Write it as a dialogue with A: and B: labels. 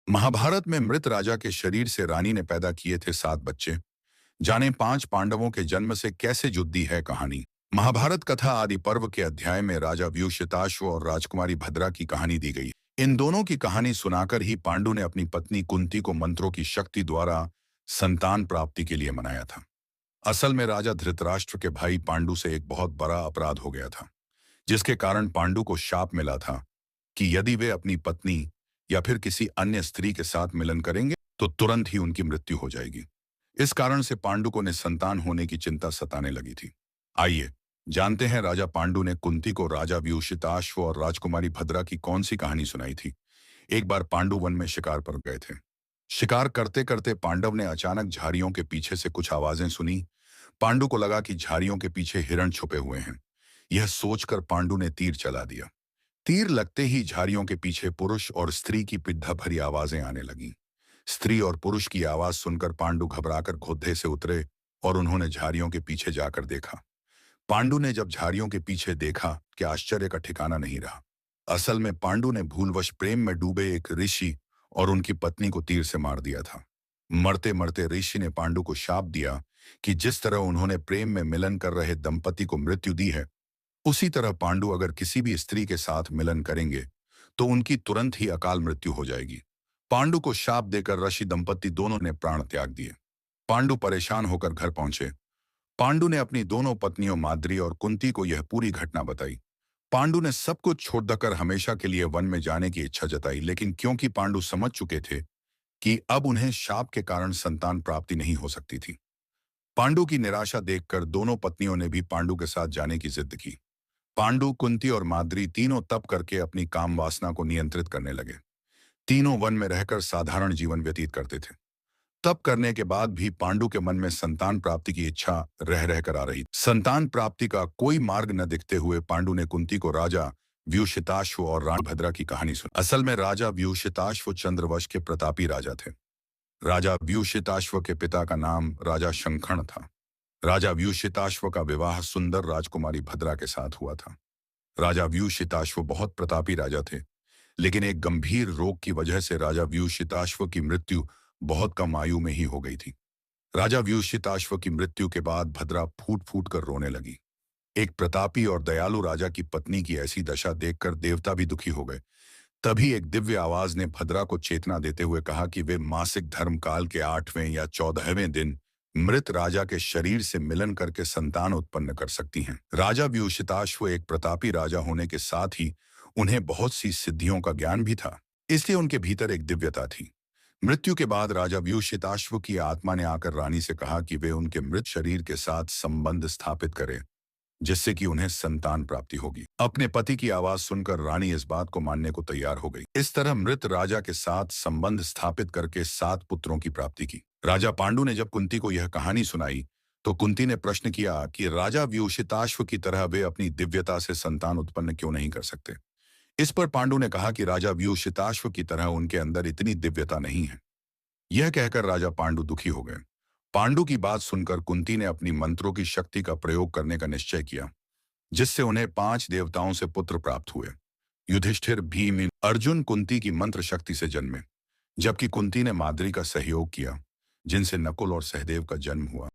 A: महाभारत में मृत राजा के शरीर से रानी ने पैदा किए थे 7 बच्चे। जाने 5 पांडवों के जन्म से कैसे जुड़ी है कहानी। महाभारत कथा आदि पर्व के अध्याय में राजा व्यूश्यताश्व और राजकुमारी भद्रा की कहानी दी गई। इन दोनों की कहानी सुनाकर ही पांडु ने अपनी पत्नी कुंती को मंत्रों की शक्ति द्वारा संतान प्राप्ति के लिए मनाया था। असल में राजा धृतराष्ट्र के भाई पांडु से एक बहुत बड़ा अपराध हो गया था, जिसके कारण पांडु को शाप मिला था कि यदि वे अपनी पत्नी या फिर किसी अन्य स्त्री के साथ मिलन करेंगे तो तुरंत ही उनकी मृत्यु हो जाएगी। इस कारण से पांडु को निसंतान होने की चिंता सताने लगी थी। आइए जानते हैं राजा पांडु ने कुंती को राजा व्यूश्यताश्व और राजकुमारी भद्रा की कौन सी कहानी सुनाई थी। एक बार पांडु वन में शिकार पर गए थे। शिकार करते करते पांडव ने अचानक झाड़ियों के पीछे से कुछ आवाजें सुनी। पांडु को लगा कि झाड़ियों के पीछे हिरण छुपे हुए हैं। यह सोचकर पांडु ने तीर चला दिया। तीर लगते ही झाड़ियों के पीछे पुरुष और स्त्री की पिड्ढा भरी आवाजें आने लगीं। स्त्री और पुरुष की आवाज सुनकर पांडु घबराकर घोड़े से उतरे और उन्होंने झाड़ियों के पीछे जाकर देखा। पांडु ने जब झाड़ियों के पीछे देखा कि आश्चर्य का ठिकाना नहीं रहा। असल में पांडु ने भूलवश प्रेम में डूबे एक ऋषि और उनकी पत्नी को तीर से मार दिया था। मरते मरते ऋषि ने पांडु को शाप दिया कि जिस तरह उन्होंने प्रेम में मिलन कर रहे दंपति को मृत्यु दी है, उसी तरह पांडु अगर किसी भी स्त्री के साथ मिलन करेंगे तो उनकी तुरंत ही अकाल मृत्यु हो जाएगी। पांडु को शाप देकर ऋषि दंपति दोनों ने प्राण त्याग दिए। पांडु परेशान होकर घर पहुंचे। पांडु ने अपनी दोनों पत्नियों माद्री और कुंती को यह पूरी घटना बताई। पांडु ने सब कुछ छोड़कर हमेशा के लिए वन में जाने की इच्छा जताई, लेकिन क्योंकि पांडु समझ चुके थे कि अब उन्हें शाप के कारण संतान प्राप्ति नहीं हो सकती थी, पांडु की निराशा देखकर दोनों पत्नियों ने भी पांडु के साथ जाने की जिद की। पांडु, कुंती और माद्री तीनों तप करके अपनी काम वासना को नियंत्रित करने लगे। तीनों वन में रहकर साधारण जीवन व्यतीत करते थे। तप करने के बाद भी पांडु के मन में संतान प्राप्ति की इच्छा रह रहकर आ रही। संतान प्राप्ति का कोई मार्ग न दिखते हुए पांडु ने कुंती को राजा व्यूश्यताश्व और रानी भद्रा की कहानी सुनी। असल में राजा व्यूश्यताश्व चंद्रवंश के प्रतापी राजा थे। राजा व्यूश्यताश्व के पिता का नाम राजा शंखण था। राजा व्यूश्यताश्व का विवाह सुंदर राजकुमारी भद्रा के साथ हुआ था। राजा व्यूश्यताश्व बहुत प्रतापी राजा थे, लेकिन एक गंभीर रोग की वजह से राजा व्यूश्यताश्व की मृत्यु बहुत कम आयु में ही हो गई थी। राजा व्यूश्यताश्व की मृत्यु के बाद भद्रा फूट फूट कर रोने लगी। एक प्रतापी और दयालु राजा की पत्नी की ऐसी दशा देखकर देवता भी दुखी हो गए। तभी एक दिव्य आवाज ने भद्रा को चेतना देते हुए कहा कि वे मासिक धर्म काल के 8वें या 14वें दिन मृत राजा के शरीर से मिलन करके संतान उत्पन्न कर सकती हैं। राजा व्यूश्यताश्व एक प्रतापी राजा होने के साथ ही उन्हें बहुत सी सिद्धियों का ज्ञान भी था, इसलिए उनके भीतर एक दिव्यता थी। मृत्यु के बाद राजा व्यूश्यताश्व की आत्मा ने आकर रानी से कहा कि वे उनके मृत शरीर के साथ संबंध स्थापित करें, जिससे कि उन्हें संतान प्राप्ति होगी। अपने पति की आवाज सुनकर रानी इस बात को मानने को तैयार हो गई। इस तरह मृत राजा के साथ संबंध स्थापित करके 7 पुत्रों की प्राप्ति की। राजा पांडु ने जब कुंती को यह कहानी सुनाई तो कुंती ने प्रश्न किया कि राजा व्यूश्यताश्व की तरह वे अपनी दिव्यता से संतान उत्पन्न क्यों नहीं कर सकते। इस पर पांडु ने कहा कि राजा व्यूश्यताश्व की तरह उनके अंदर इतनी दिव्यता नहीं है। यह कहकर राजा पांडु दुखी हो गए। पांडु की बात सुनकर कुंती ने अपनी मंत्रों की शक्ति का प्रयोग करने का निश्चय किया, जिससे उन्हें 5 देवताओं से पुत्र प्राप्त हुए। युधिष्ठिर, भीम, अर्जुन कुंती की मंत्र शक्ति से जन्मे, जबकि कुंती ने माद्री का सहयोग किया, जिनसे नकुल और सहदेव का जन्म हुआ।